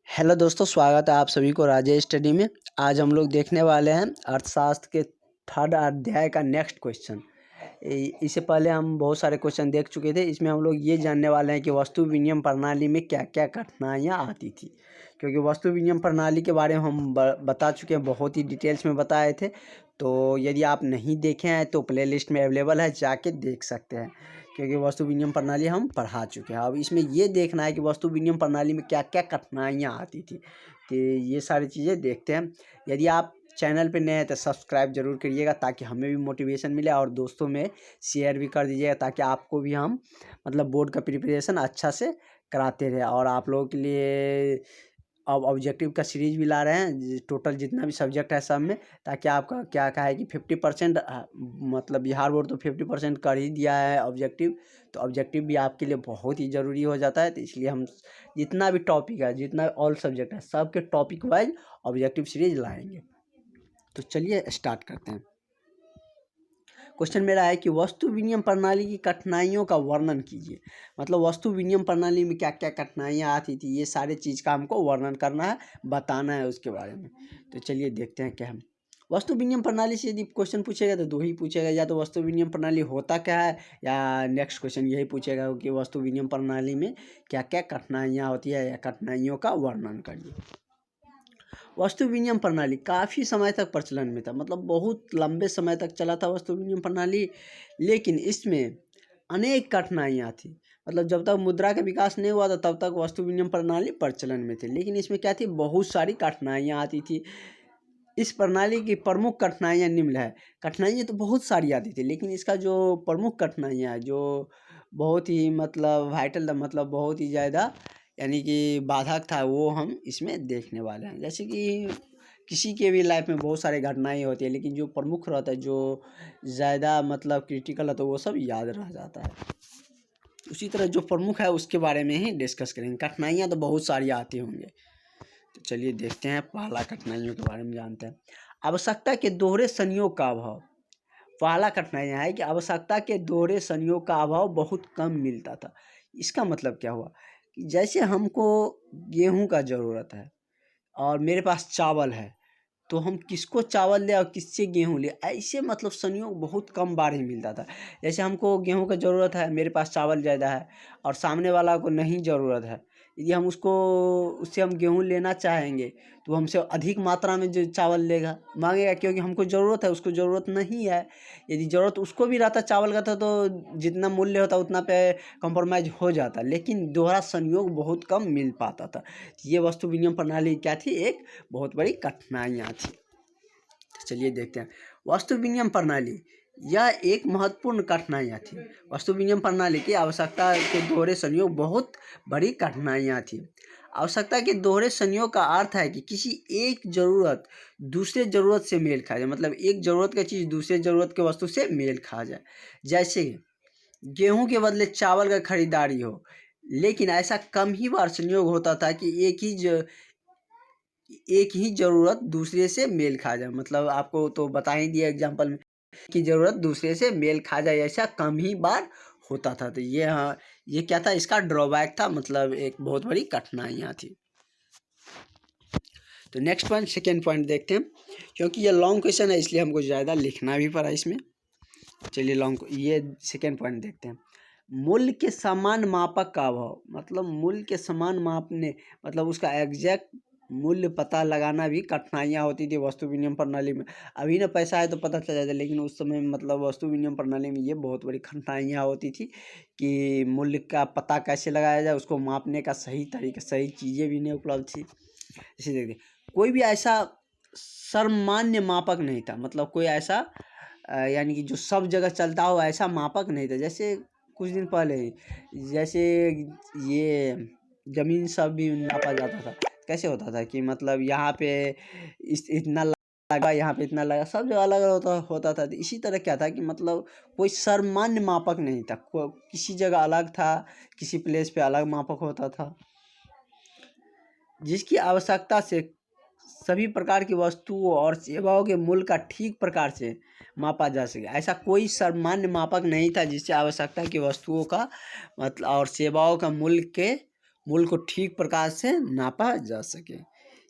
Hello दोस्तों, स्वागत है आप सभी को राजेश स्टडी में। आज हम लोग देखने वाले हैं अर्थशास्त्र के थर्ड अध्याय का नेक्स्ट क्वेश्चन। इससे पहले हम बहुत सारे क्वेश्चन देख चुके थे। इसमें हम लोग ये जानने वाले हैं कि वस्तु विनिमय प्रणाली में क्या क्या कठिनाइयाँ आती थी, क्योंकि वस्तु विनिमय प्रणाली के बारे में हम बता चुके हैं, बहुत ही डिटेल्स में बताए थे। तो यदि आप नहीं देखे हैं तो प्ले लिस्ट में अवेलेबल है, जाके देख सकते हैं, क्योंकि वस्तु विनिमय प्रणाली हम पढ़ा चुके हैं। अब इसमें ये देखना है कि वस्तु विनिमय प्रणाली में क्या क्या कठिनाइयाँ आती थी, तो ये सारी चीज़ें देखते हैं। यदि आप चैनल पे नए हैं तो सब्सक्राइब जरूर करिएगा, ताकि हमें भी मोटिवेशन मिले, और दोस्तों में शेयर भी कर दीजिएगा, ताकि आपको भी हम बोर्ड का प्रिपरेशन अच्छा से कराते रहे। और आप लोगों के लिए अब ऑब्जेक्टिव का सीरीज भी ला रहे हैं, टोटल जितना भी सब्जेक्ट है सब में, ताकि आपका क्या कहा है कि 50% बिहार बोर्ड तो 50% कर ही दिया है ऑब्जेक्टिव। तो ऑब्जेक्टिव भी आपके लिए बहुत ही ज़रूरी हो जाता है। तो इसलिए हम जितना भी टॉपिक है, जितना ऑल सब्जेक्ट है, सब के टॉपिक वाइज ऑब्जेक्टिव सीरीज लाएंगे। तो चलिए स्टार्ट करते हैं। क्वेश्चन मेरा है कि वस्तु विनिमय प्रणाली की कठिनाइयों का वर्णन कीजिए। वस्तु विनिमय प्रणाली में क्या क्या कठिनाइयाँ आती थी, ये सारे चीज़ का हमको वर्णन करना है, बताना है उसके बारे में। तो चलिए देखते हैं क्या है। वस्तु विनिमय प्रणाली से यदि क्वेश्चन पूछेगा तो दो ही पूछेगा, या तो वस्तु विनिमय प्रणाली होता क्या है, या नेक्स्ट क्वेश्चन यही पूछेगा कि वस्तु विनिमय प्रणाली में क्या क्या कठिनाइयाँ होती है, या कठिनाइयों का वर्णन करिए। वस्तु विनिमय प्रणाली काफ़ी समय तक प्रचलन में था, बहुत लंबे समय तक चला था वस्तु विनिमय प्रणाली। लेकिन इसमें अनेक कठिनाइयाँ थी। जब तक मुद्रा का विकास नहीं हुआ था तब तक वस्तु विनिमय प्रणाली प्रचलन में थी, लेकिन इसमें क्या थी, बहुत सारी कठिनाइयाँ आती थी। इस प्रणाली की प्रमुख कठिनाइयाँ निम्न है। कठिनाइयाँ तो बहुत सारी आती थी, लेकिन इसका जो प्रमुख कठिनाइयाँ है, जो बहुत ही वाइटल बहुत ही ज़्यादा यानी कि बाधक था, वो हम इसमें देखने वाले हैं। जैसे कि किसी के भी लाइफ में बहुत सारे घटनाएं होती है, लेकिन जो प्रमुख रहता है, जो ज़्यादा क्रिटिकल है, तो वो सब याद रह जाता है। उसी तरह जो प्रमुख है उसके बारे में ही डिस्कस करेंगे। कठिनाइयाँ तो बहुत सारी आती होंगे। तो चलिए देखते हैं, पहला कठिनाइयों के बारे में जानते हैं। आवश्यकता के दोहरे संयोग का अभाव। पहला कठिनाइयाँ है कि आवश्यकता के दोहरे संयोग का अभाव बहुत कम मिलता था। इसका मतलब क्या हुआ कि जैसे हमको गेहूं का ज़रूरत है और मेरे पास चावल है, तो हम किसको चावल ले और किससे गेहूं ले, ऐसे संयोग बहुत कम बार ही मिलता था। जैसे हमको गेहूं का ज़रूरत है, मेरे पास चावल ज़्यादा है, और सामने वाला को नहीं ज़रूरत है। यदि हम उससे हम गेहूं लेना चाहेंगे, तो हमसे अधिक मात्रा में जो चावल लेगा, मांगेगा, क्योंकि हमको ज़रूरत है, उसको ज़रूरत नहीं है। यदि ज़रूरत उसको भी रहता चावल का था, तो जितना मूल्य होता उतना पे कंप्रोमाइज़ हो जाता, लेकिन दोहरा संयोग बहुत कम मिल पाता था। ये वस्तु विनिमय प्रणाली क्या थी, एक बहुत बड़ी कठिनाइयाँ थी। चलिए देखते हैं। वस्तु विनिमय प्रणाली यह एक महत्वपूर्ण कठिनाइयाँ थी। वस्तु विनिमय प्रणाली की आवश्यकता के दोहरे संयोग बहुत बड़ी कठिनाइयाँ थी। आवश्यकता के दोहरे संयोग का अर्थ है कि किसी एक ज़रूरत दूसरे ज़रूरत से मेल खा जाए, एक ज़रूरत का चीज़ दूसरे ज़रूरत के वस्तु से मेल खा जाए। जैसे गेहूं के बदले चावल का खरीदारी हो, लेकिन ऐसा कम ही बार संयोग होता था कि एक ही ज़रूरत दूसरे से मेल खा जाए। आपको तो बता ही दिया एग्जाम्पल में कि ज़रूरत दूसरे से मेल खा जाए, ऐसा कम ही बार होता था। तो ये क्या था, इसका ड्रॉबैक था, एक बहुत बड़ी कठिनाइयाँ थी। तो नेक्स्ट पॉइंट, सेकेंड पॉइंट देखते हैं। क्योंकि ये लॉन्ग क्वेश्चन है, इसलिए हमको ज़्यादा लिखना भी पड़ा इसमें। चलिए ये सेकेंड पॉइंट देखते हैं। मूल्य के समान मापक का अभाव। मूल्य के समान मापने उसका एग्जैक्ट मूल्य पता लगाना भी कठिनाइयाँ होती थी वस्तु विनिमय प्रणाली में। अभी ना पैसा है तो पता चल जाता है, लेकिन उस समय वस्तु विनिमय प्रणाली में ये बहुत बड़ी कठिनाइयाँ होती थी कि मूल्य का पता कैसे लगाया जाए, उसको मापने का सही तरीका, सही चीज़ें भी नहीं उपलब्ध थी। जैसे देखिए, कोई भी ऐसा सर्वमान्य मापक नहीं था, कोई ऐसा यानी कि जो सब जगह चलता हो ऐसा मापक नहीं था। जैसे कुछ दिन पहले जैसे ये ज़मीन सब भी नापा जाता था, कैसे होता था कि यहाँ पे इतना लगा, यहाँ पे इतना लगा, सब जगह अलग होता था। तो इसी तरह क्या था कि कोई सर्वमान्य मापक नहीं था, किसी जगह अलग था, किसी प्लेस पे अलग मापक होता था, जिसकी आवश्यकता से सभी प्रकार की वस्तुओं और सेवाओं के मूल्य का ठीक प्रकार से मापा जा सके। ऐसा कोई सामान्य मापक नहीं था जिससे आवश्यकता की वस्तुओं का और सेवाओं का मूल्य के मूल्य को ठीक प्रकार से नापा जा सके।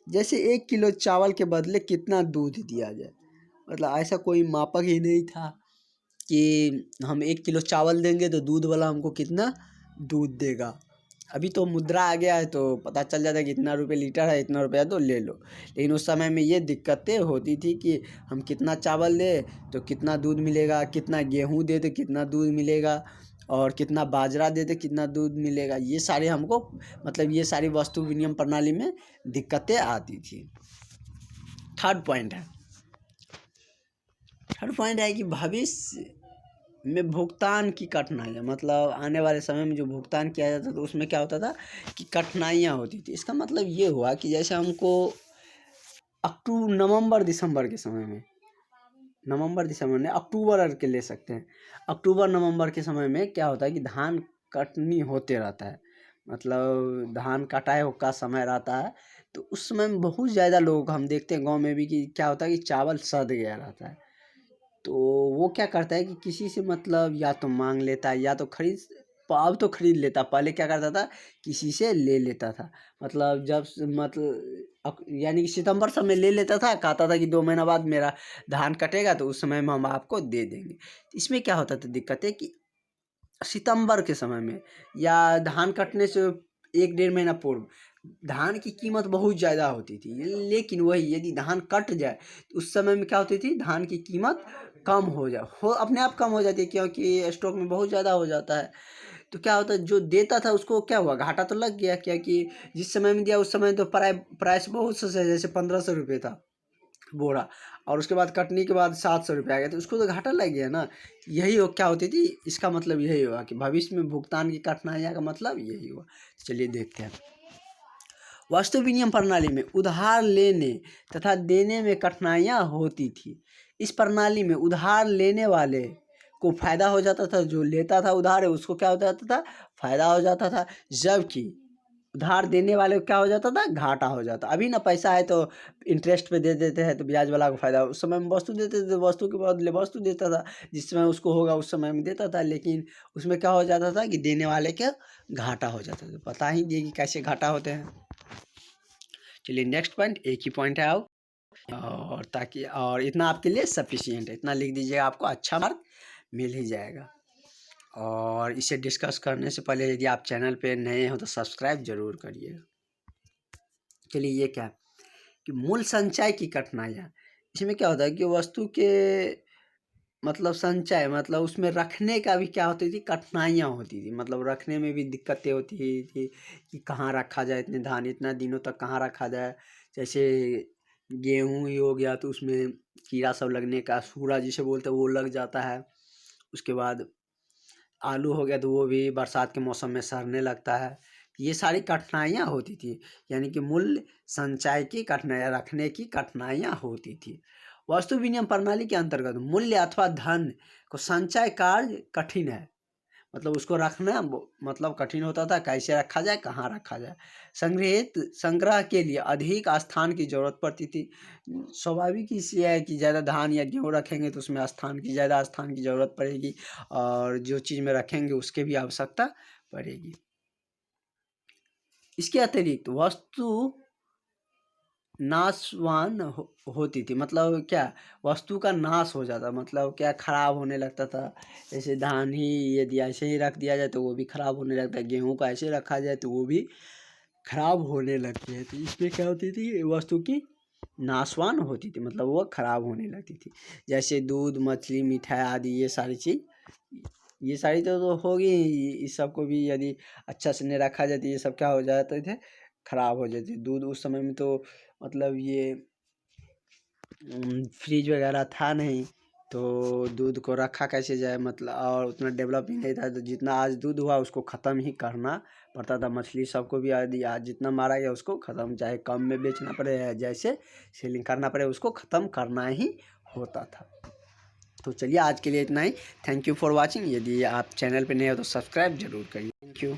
जैसे 1 किलो चावल के बदले कितना दूध दिया जाए, मतलब ऐसा कोई मापक ही नहीं था कि हम 1 किलो चावल देंगे तो दूध वाला हमको कितना दूध देगा। अभी तो मुद्रा आ गया है तो पता चल जाता है कि इतना रुपये लीटर है, इतना रुपया तो ले लो। लेकिन उस समय में ये दिक्कतें होती थी कि हम कितना चावल दें तो कितना दूध मिलेगा, कितना गेहूँ दे तो कितना दूध मिलेगा, और कितना बाजरा दे तो कितना दूध मिलेगा। ये सारे हमको मतलब ये सारी वस्तु विनिमय प्रणाली में दिक्कतें आती थी। थर्ड पॉइंट है कि भविष्य में भुगतान की कठिनाइयाँ, मतलब आने वाले समय में जो भुगतान किया जाता था तो उसमें क्या होता था कि कठिनाइयाँ होती थी। इसका मतलब ये हुआ कि जैसे हमको नवंबर दिसंबर के समय में, नवंबर दिसंबर में अक्टूबर के ले सकते हैं, अक्टूबर नवंबर के समय में क्या होता है कि धान कटनी होते रहता है, मतलब धान कटाई का समय रहता है। तो उस समय में बहुत ज़्यादा लोग हम देखते हैं गांव में भी कि क्या होता है कि चावल सड़ गया रहता है। तो वो क्या करता है कि किसी से मतलब या तो मांग लेता है या तो अब तो खरीद लेता, पहले क्या करता था किसी से ले लेता था। मतलब जब यानी कि सितंबर सब में ले लेता था, कहता था कि 2 महीना बाद मेरा धान कटेगा तो उस समय में हम आपको दे देंगे। इसमें क्या होता था दिक्कत है कि सितंबर के समय में या धान कटने से 1-1.5 महीना पूर्व धान की कीमत बहुत ज़्यादा होती थी। लेकिन वही यदि धान कट जाए तो उस समय में क्या होती थी, धान की कीमत कम हो अपने आप कम हो जाती है, क्योंकि स्टॉक में बहुत ज़्यादा हो जाता है। तो क्या होता है, जो देता था उसको क्या हुआ, घाटा तो लग गया, क्योंकि जिस समय में दिया उस समय तो प्राइस बहुत सस्ता, जैसे 1500 रुपये था बोरा, और उसके बाद कटनी के बाद 700 रुपये आ गया, तो उसको तो घाटा लग गया ना। यही हो क्या होती थी, इसका मतलब यही हुआ कि भविष्य में भुगतान की कठिनाइयाँ का मतलब यही हुआ। चलिए देखते हैं। वस्तु विनिमय प्रणाली में उधार लेने तथा देने में कठिनाइयाँ होती थी। इस प्रणाली में उधार लेने वाले को फायदा हो जाता था, जो लेता था उधार है उसको क्या हो जाता था, फायदा हो जाता था, जबकि उधार देने वाले को क्या हो जाता था, घाटा हो जाता। अभी ना पैसा है तो इंटरेस्ट पे दे देते हैं तो ब्याज वाला को फायदा, उस समय में वस्तु देते थे तो वस्तु के बदले वस्तु देता था, जिस समय उसको होगा उस समय में देता था। लेकिन उसमें क्या हो जाता था कि देने वाले के घाटा हो जाता था। पता ही नहीं कि कैसे घाटा होते हैं। चलिए नेक्स्ट पॉइंट, एक ही पॉइंट है आओ, और ताकि और इतना आपके लिए सफिशिएंट है, इतना लिख दीजिएगा, आपको अच्छा मार्क मिल ही जाएगा। और इसे डिस्कस करने से पहले यदि आप चैनल पे नए हो तो सब्सक्राइब जरूर करिएगा। चलिए ये क्या है कि मूल संचय की कठिनाइयाँ। इसमें क्या होता है कि वस्तु के मतलब संचय, मतलब उसमें रखने का भी क्या होती थी, कठिनाइयाँ होती थी। मतलब रखने में भी दिक्कतें होती थी कि कहाँ रखा जाए, इतने धान इतना दिनों तक कहाँ रखा जाए। जैसे गेहूँ ही हो गया तो उसमें कीड़ा सब लगने का, सूड़ा जिसे बोलते हैं वो लग जाता है। उसके बाद आलू हो गया तो वो भी बरसात के मौसम में सड़ने लगता है। ये सारी कठिनाइयाँ होती थी, यानी कि मूल्य संचय की कठिनाइयाँ, रखने की कठिनाइयाँ होती थी। वस्तु विनिमय प्रणाली के अंतर्गत मूल्य अथवा धन को संचय कार्य कठिन है, मतलब उसको रखना मतलब कठिन होता था, कैसे रखा जाए, कहाँ रखा जाए। संग्रह के लिए अधिक स्थान की जरूरत पड़ती थी। स्वाभाविक इसलिए है कि ज़्यादा धान या गेहूँ रखेंगे तो उसमें ज़्यादा स्थान की ज़रूरत पड़ेगी, और जो चीज़ में रखेंगे उसके भी आवश्यकता पड़ेगी। इसके अतिरिक्त वस्तु नाशवान होती थी, मतलब क्या, वस्तु का नाश हो जाता, मतलब क्या, खराब होने लगता था। जैसे धान ही यदि ऐसे ही रख दिया जाए तो वो भी खराब होने लगता है, गेहूं का ऐसे रखा जाए तो वो भी खराब होने लगती है। तो इसमें क्या होती थी, वस्तु की नाशवान होती थी, मतलब वो खराब होने लगती थी। जैसे दूध, मछली, मिठाई आदि ये सारी चीज़, ये सारी तो होगी। इस सब को भी यदि अच्छा से नहीं रखा जाए तो ये सब क्या हो जाते थे, खराब हो जाती। दूध उस समय में तो मतलब ये फ्रिज वगैरह था नहीं, तो दूध को रखा कैसे जाए, मतलब और उतना डेवलप ही नहीं था। तो जितना आज दूध हुआ उसको ख़त्म ही करना पड़ता था। मछली सबको भी यदि आज जितना मारा गया उसको ख़त्म, चाहे कम में बेचना पड़े या जैसे सेलिंग करना पड़े, उसको ख़त्म करना ही होता था। तो चलिए आज के लिए इतना ही। Thank you for watching. यदि आप चैनल पर नए हो तो सब्सक्राइब जरूर करिए। Thank you.